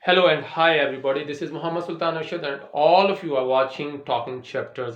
Hello and hi everybody, this is Mohammad Sultan Arshad and all of you are watching Talking Chapters.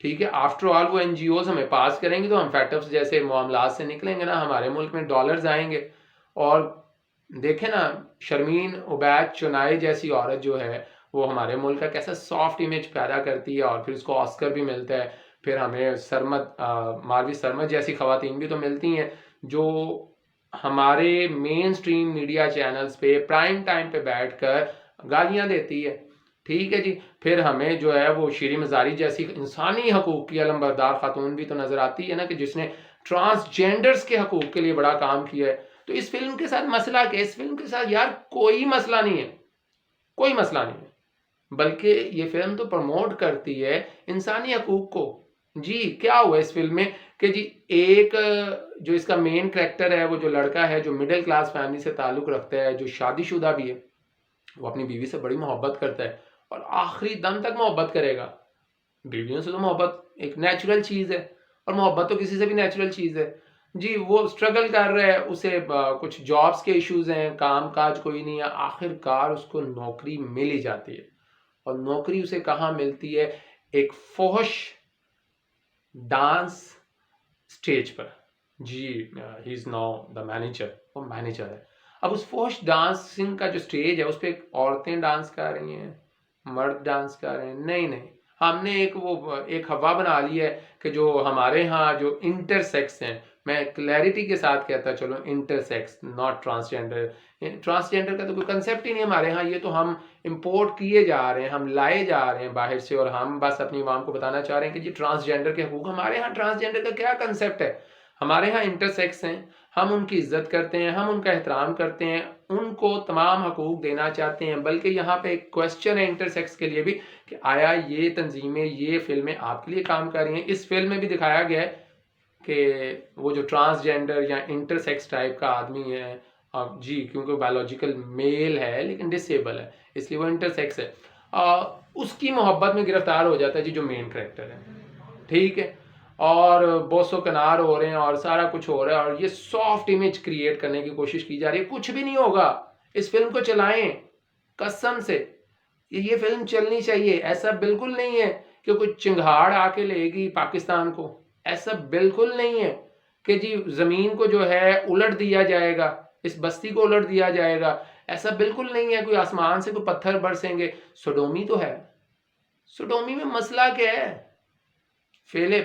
ٹھیک ہے. After all وہ NGOs ہمیں پاس کریں گے تو ہم فیٹفس جیسے معاملات سے نکلیں گے نا, ہمارے ملک میں ڈالرز آئیں گے. اور دیکھیں نا, شرمین عبید چنائے جیسی عورت جو ہے وہ ہمارے ملک کا کیسا سافٹ امیج پیدا کرتی ہے, اور پھر اس کو آسکر بھی ملتا ہے. پھر ہمیں ماروی سرمد جیسی خواتین بھی تو ملتی ہیں جو ہمارے مین سٹریم میڈیا چینلز پہ پرائم ٹائم پہ بیٹھ کر گالیاں دیتی ہے. ٹھیک ہے جی. پھر ہمیں جو ہے وہ شیریں مزاری جیسی انسانی حقوق کی علمبردار خاتون بھی تو نظر آتی ہے نا, کہ جس نے ٹرانسجینڈرز کے حقوق کے لیے بڑا کام کیا ہے. تو اس فلم کے ساتھ مسئلہ کیا ہے؟ اس فلم کے ساتھ یار کوئی مسئلہ نہیں ہے, کوئی مسئلہ نہیں ہے, بلکہ یہ فلم تو پروموٹ کرتی ہے انسانی حقوق کو. جی کیا ہوا اس فلم میں کہ جی ایک جو اس کا مین کریکٹر ہے, وہ جو لڑکا ہے جو مڈل کلاس فیملی سے تعلق رکھتا ہے, جو شادی شدہ بھی ہے, وہ اپنی بیوی سے بڑی محبت کرتا ہے اور آخری دم تک محبت کرے گا. بیویوں سے تو محبت ایک نیچرل چیز ہے, اور محبت تو کسی سے بھی نیچرل چیز ہے. جی وہ سٹرگل کر رہا ہے, اسے کچھ جابز کے ایشوز ہیں, کام کاج کوئی نہیں ہے, آخر کار اس کو نوکری مل ہی جاتی ہے. اور نوکری اسے کہاں ملتی ہے؟ ایک فحش ڈانس سٹیج پر. جی he is now the manager, وہ مینیجر ہے. اب اس فحش ڈانسنگ کا جو سٹیج ہے اس پہ عورتیں ڈانس کر رہی ہیں, مرد ڈانس کر رہے ہیں. نہیں, ہم نے ایک ہوا بنا لی ہے کہ جو ہمارے ہاں جو انٹر سیکس ہیں, میں کلیئرٹی کے ساتھ کہتا چلو inter sex not transgender. Transgender کا تو کوئی کنسیپٹ ہی نہیں ہمارے ہاں, یہ تو ہم امپورٹ کیے جا رہے ہیں, ہم لائے جا رہے ہیں باہر سے, اور ہم بس اپنی عوام کو بتانا چاہ رہے ہیں کہ جی ٹرانسجینڈر کے حقوق. ہمارے ہاں ٹرانسجینڈر کا کیا کنسیپٹ ہے؟ ہمارے ہاں انٹر سیکس ہیں, ہم ان کی عزت کرتے ہیں, ہم ان کا احترام کرتے ہیں, ان کو تمام حقوق دینا چاہتے ہیں. بلکہ یہاں پہ ایک کویسچن ہے انٹر سیکس کے لیے بھی کہ آیا یہ تنظیمیں, یہ فلمیں آپ کے لیے کام کر رہی ہیں؟ اس فلم میں بھی دکھایا گیا ہے کہ وہ جو ٹرانسجینڈر یا انٹر سیکس ٹائپ کا آدمی ہے, جی کیونکہ وہ بایولوجیکل میل ہے لیکن ڈسیبل ہے, اس لیے وہ انٹر سیکس ہے, اس کی محبت میں گرفتار ہو جاتا ہے جی جو مین کریکٹر ہے. ٹھیک ہے, اور بوسو کنار ہو رہے ہیں اور سارا کچھ ہو رہا ہے, اور یہ سافٹ امیج کریٹ کرنے کی کوشش کی جا رہی ہے. کچھ بھی نہیں ہوگا, اس فلم کو چلائیں قسم سے, یہ فلم چلنی چاہیے. ایسا بالکل نہیں ہے کہ کوئی چنگھاڑ آ کے لے گی پاکستان کو, ایسا بالکل نہیں ہے کہ جی زمین کو جو ہے الٹ دیا جائے گا, اس بستی کو الٹ دیا جائے گا. ایسا بالکل نہیں ہے کوئی آسمان سے کوئی پتھر برسیں گے. سڈومی تو ہے, سڈومی میں مسئلہ کیا ہے؟ فیل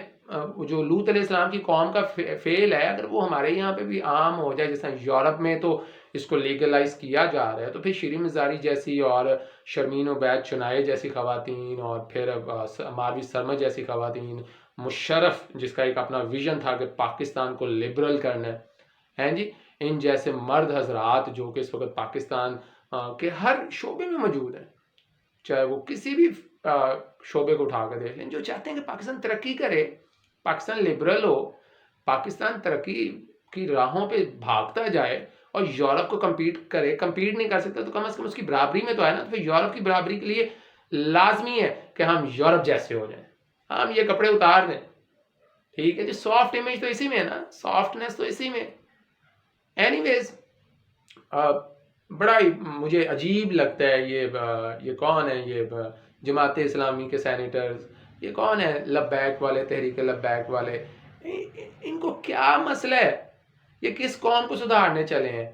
جو لوط علیہ السلام کی قوم کا فیل ہے, اگر وہ ہمارے یہاں پہ بھی عام ہو جائے, جیسا یورپ میں تو اس کو لیگلائز کیا جا رہا ہے, تو پھر شیریں مزاری جیسی اور شرمین عبید چنائے جیسی خواتین, اور پھر ماروی سرمد جیسی خواتین, مشرف جس کا ایک اپنا ویژن تھا کہ پاکستان کو لبرل کرنا ہے جی, ان جیسے مرد حضرات جو کہ اس وقت پاکستان کے ہر شعبے میں موجود ہیں, چاہے وہ کسی بھی شعبے کو اٹھا کر دیکھ لیں, جو چاہتے ہیں کہ پاکستان ترقی کرے, پاکستان لبرل ہو, پاکستان ترقی کی راہوں پہ بھاگتا جائے اور یورپ کو کمپیٹ نہیں کر سکتا تو کم از کم اس کی برابری میں تو ہے نا. تو یورپ کی برابری کے لیے لازمی ہے کہ ہم یورپ جیسے ہو جائیں, ہم یہ کپڑے اتار دیں. ٹھیک ہے جی, سافٹ امیج تو اسی میں ہے نا, سافٹنس تو اسی میں. اینی ویز بڑا ہی مجھے عجیب لگتا ہے یہ کون ہے, یہ جماعت اسلامی کے سینیٹرز, یہ کون ہے لبیک والے, تحریک لبیک والے, ان کو کیا مسئلہ ہے؟ یہ کس قوم کو سدھارنے چلے ہیں؟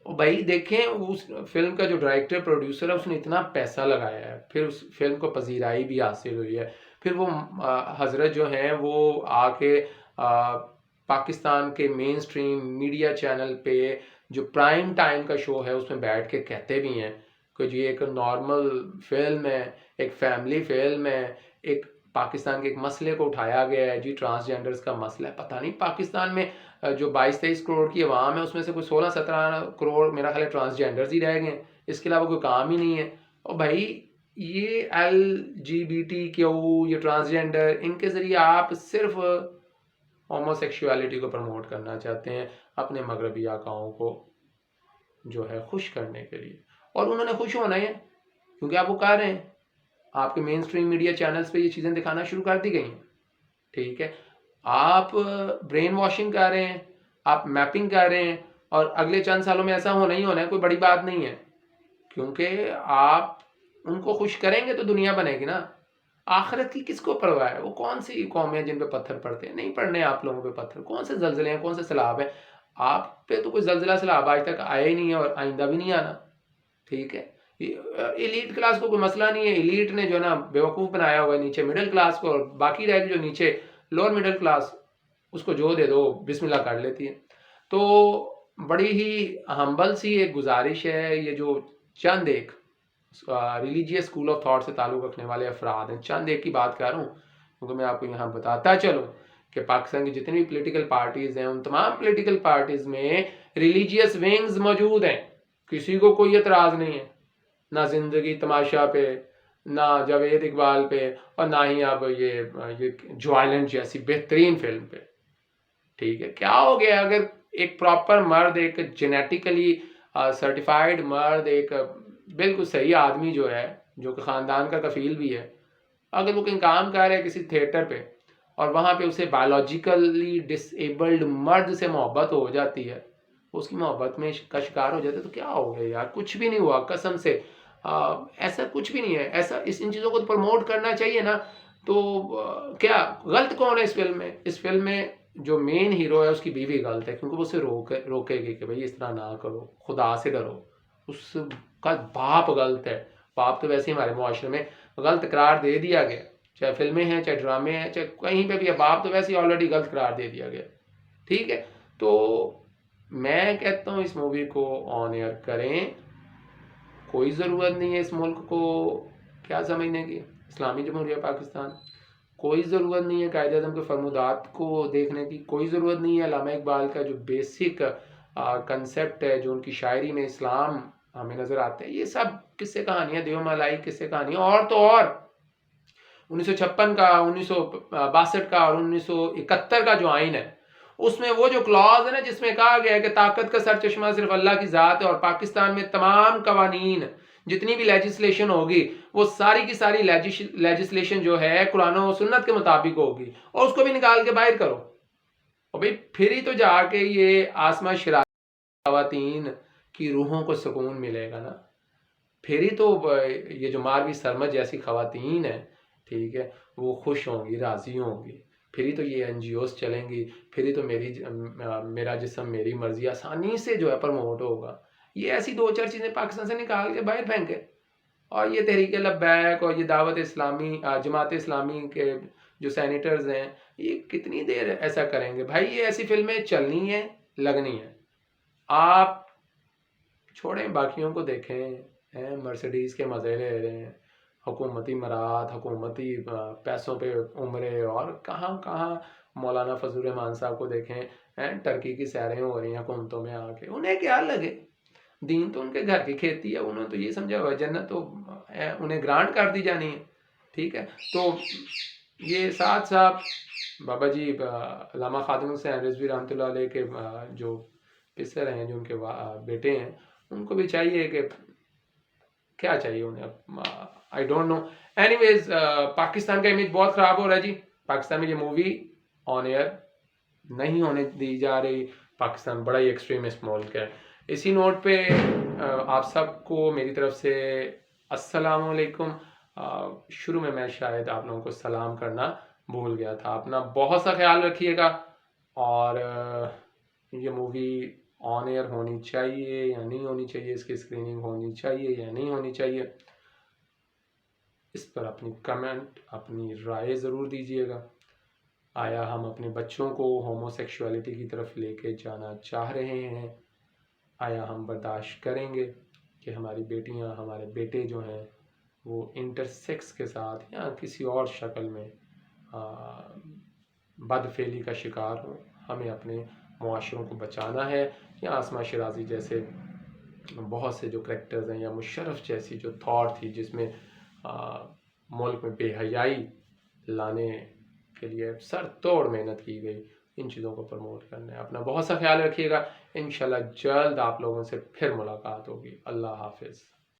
بھائی دیکھیں اس فلم کا جو ڈائریکٹر پروڈیوسر ہے اس نے اتنا پیسہ لگایا ہے, پھر اس فلم کو پذیرائی بھی حاصل ہوئی ہے, پھر وہ حضرت جو ہیں وہ آ کے پاکستان کے مین سٹریم میڈیا چینل پہ جو پرائم ٹائم کا شو ہے اس میں بیٹھ کے کہتے بھی ہیں کہ جی ایک نارمل فلم ہے, ایک فیملی فلم ہے, ایک پاکستان کے ایک مسئلے کو اٹھایا گیا ہے, جی ٹرانسجینڈرز کا مسئلہ ہے. پتہ نہیں پاکستان میں جو 22-23 کروڑ کی عوام ہے اس میں سے کوئی 16-17 کروڑ میرا خیال ہے ٹرانسجینڈرز ہی رہ گئے, اس کے علاوہ کوئی کام ہی نہیں ہے. اور بھائی یہ LGBTQ, یہ ٹرانسجینڈر, ان کے ذریعے آپ صرف ہومو سیکشولیٹی کو پروموٹ کرنا چاہتے ہیں اپنے مغربی آقاؤں کو جو ہے خوش کرنے کے لیے, اور انہوں نے خوش ہونا ہے کیونکہ آپ وہ کہہ رہے ہیں, آپ کے مین سٹریم میڈیا چینلز پہ یہ چیزیں دکھانا شروع کر دی گئی ہیں. ٹھیک ہے, آپ برین واشنگ کر رہے ہیں, آپ میپنگ کر رہے ہیں, اور اگلے چند سالوں میں ایسا ہونا ہی ہونا ہے, کوئی بڑی بات نہیں ہے, کیونکہ آپ ان کو خوش کریں گے تو دنیا بنے گی نا. آخرت کی کس کو پرواہ ہے؟ وہ کون سی قومیں ہیں جن پہ پتھر پڑتے ہیں؟ نہیں پڑنے آپ لوگوں پہ پتھر. کون سے زلزلے ہیں، کون سے سیلاب ہیں؟ آپ پہ تو کوئی زلزلہ سیلاب آج تک آیا ہی نہیں ہے اور آئندہ بھی نہیں آنا. ٹھیک ہے، ایلیٹ کلاس کو کوئی مسئلہ نہیں ہے. ایلیٹ نے جو ہے نا بیوقوف بنایا ہوا ہے نیچے مڈل کلاس کو، اور باقی رہ گئی جو نیچے لوور مڈل کلاس، اس کو جو دے دو بسم اللہ کر لیتی ہے. تو بڑی ہی ہمبل سی ایک گزارش ہے، یہ جو چند ایک ریلیجیس اسکول آف تھاٹ سے تعلق رکھنے والے افراد ہیں، چند ایک کی بات کر رہا ہوں کیونکہ میں آپ کو یہاں بتاتا چلوں کہ پاکستان کی جتنی بھی پولیٹیکل پارٹیز ہیں ان تمام پولیٹیکل پارٹیز میں ریلیجیس ونگز موجود ہیں. کسی کو کوئی اعتراض نہیں ہے، نہ زندگی تماشا پہ، نہ جاوید اقبال پہ، اور نہ ہی اب یہ جو آئلینڈ جیسی بہترین فلم پہ. ٹھیک ہے، کیا ہو گیا اگر ایک پراپر مرد، ایک جینیٹیکلی سرٹیفائیڈ مرد، ایک بالکل صحیح آدمی جو ہے، جو کہ خاندان کا کفیل بھی ہے، اگر وہ کہیں کام کر رہا ہے کسی تھیٹر پہ اور وہاں پہ اسے بایولوجیکلی ڈس ایبلڈ مرد سے محبت ہو جاتی ہے، اس کی محبت میں کا شکار ہو جاتا ہے، تو کیا ہو گیا یار؟ کچھ بھی نہیں ہوا قسم سے. ایسا کچھ بھی نہیں ہے. ایسا ان چیزوں کو پروموٹ کرنا چاہیے نا. تو کیا غلط کون ہے اس فلم میں؟ اس فلم میں جو مین ہیرو ہے اس کی بیوی غلط ہے، کیونکہ وہ اسے روکے گی کہ بھائی اس طرح نہ کرو، خدا سے ڈرو. اس کا باپ غلط ہے. باپ تو ویسے ہی ہمارے معاشرے میں غلط قرار دے دیا گیا، چاہے فلمیں ہیں، چاہے ڈرامے ہیں، چاہے کہیں پہ بھی ہے، باپ تو ویسے ہی آلریڈی غلط قرار دے دیا گیا. ٹھیک ہے، تو میں کہتا ہوں اس مووی کو آن ایئر کریں. کوئی ضرورت نہیں ہے اس ملک کو کیا سمجھنے کی، اسلامی جمہوریہ پاکستان. کوئی ضرورت نہیں ہے قائد اعظم کے فرمودات کو دیکھنے کی. کوئی ضرورت نہیں ہے علامہ اقبال کا جو بیسک کنسیپٹ ہے، جو ان کی شاعری میں اسلام ہمیں نظر آتے ہیں. یہ سب قصے کہانیاں، دیو ملائی قصے کہانیاں. اور تو اور 1956 کا، 1962 کا اور 1971 کا جو آئین ہے، اس میں وہ جو کلاز ہے نا جس میں کہا گیا ہے کہ طاقت کا سر چشمہ صرف اللہ کی ذات ہے، اور پاکستان میں تمام قوانین، جتنی بھی لیجسلیشن ہوگی وہ ساری کی ساری لیجسلیشن جو ہے قرآن و سنت کے مطابق ہوگی، اور اس کو بھی نکال کے باہر کرو. اور بھئی پھر ہی تو جا کے یہ آسمہ شرازی خواتین کی روحوں کو سکون ملے گا نا. پھر ہی تو یہ جو ماروی سرمد جیسی خواتین ہیں، ٹھیک ہے، وہ خوش ہوں گی، راضی ہوں گی. پھر ہی تو یہ این جی اوز چلیں گی. پھر ہی تو میرا جسم میری مرضی آسانی سے جو ہے پروموٹ ہوگا. یہ ایسی دو چار چیزیں پاکستان سے نکال کے باہر پھینکے، اور یہ تحریک لبیک اور یہ دعوت اسلامی، جماعت اسلامی کے جو سینیٹرز ہیں، یہ کتنی دیر ایسا کریں گے؟ بھائی یہ ایسی فلمیں چلنی ہیں، لگنی ہیں. آپ چھوڑیں باقیوں کو دیکھیں. مرسڈیز کے مزے لے رہے ہیں، حکومتی مراد، حکومتی پیسوں پہ عمرے، اور کہاں کہاں مولانا فضل الرحمان صاحب کو دیکھیں ٹرکی کی سیریں ہو رہی ہیں حکومتوں میں آ کے. انہیں کیا لگے؟ دین تو ان کے گھر کی کھیتی ہے. انہوں نے تو یہ سمجھا ہوا جنت تو انہیں گرانٹ کر دی جانی ہے. ٹھیک ہے، تو یہ ساتھ ساتھ بابا جی علامہ خادم حسین رضوی رحمۃ اللہ علیہ کے جو پسر ہیں، جو ان کے بیٹے ہیں، ان کو بھی چاہیے کہ کیا چاہیے انہیں، آئی ڈونٹ نو. اینی ویز پاکستان کا امیج بہت خراب ہو رہا ہے جی. پاکستان میں یہ مووی آن ایئر نہیں ہونے دی جا رہی. پاکستان بڑا ہی ایکسٹریمسٹ ملک ہے. اسی نوٹ پہ آپ سب کو میری طرف سے السلام علیکم. شروع میں شاید آپ لوگوں کو سلام کرنا بھول گیا تھا. اپنا بہت سا خیال رکھیے گا، اور یہ مووی آن ایئر ہونی چاہیے یا نہیں ہونی چاہیے، اس کی اسکریننگ ہونی چاہیے یا نہیں ہونی چاہیے، اس پر اپنی کمنٹ، اپنی رائے ضرور دیجیے گا. آیا ہم اپنے بچوں کو ہومو سیکشولیٹی کی طرف لے کے جانا چاہ رہے ہیں؟ آیا ہم برداشت کریں گے کہ ہماری بیٹیاں، ہمارے بیٹے جو ہیں وہ انٹرسیکس کے ساتھ یا کسی اور شکل میں بدفعلی کا شکار ہوں؟ ہمیں اپنے معاشروں کو بچانا ہے، یا آسمہ شرازی جیسے بہت سے جو کریکٹرز ہیں، یا مشرف جیسی جو تھاٹ تھی جس میں ملک میں بے حیائی لانے کے لیے سر توڑ محنت کی گئی، ان چیزوں کو پروموٹ کرنا ہے. اپنا بہت سا خیال رکھیے گا. انشاءاللہ جلد آپ لوگوں سے پھر ملاقات ہوگی. اللہ حافظ.